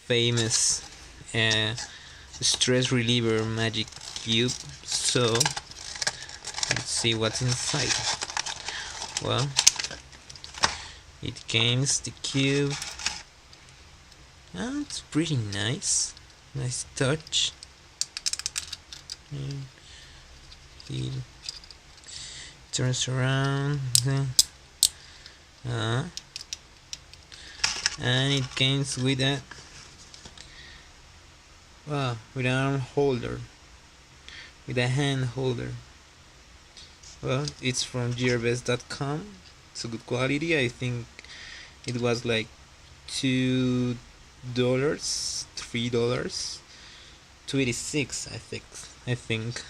famous uh, stress reliever magic cube. So let's see what's inside. Well, it comes the cube. It's pretty nice. Nice touch. It turns around. And it comes with a with an arm holder, with a hand holder. Well, it's from GEARBEST.com. It's a good quality. I think it was like $2, $3, $2.86. I think.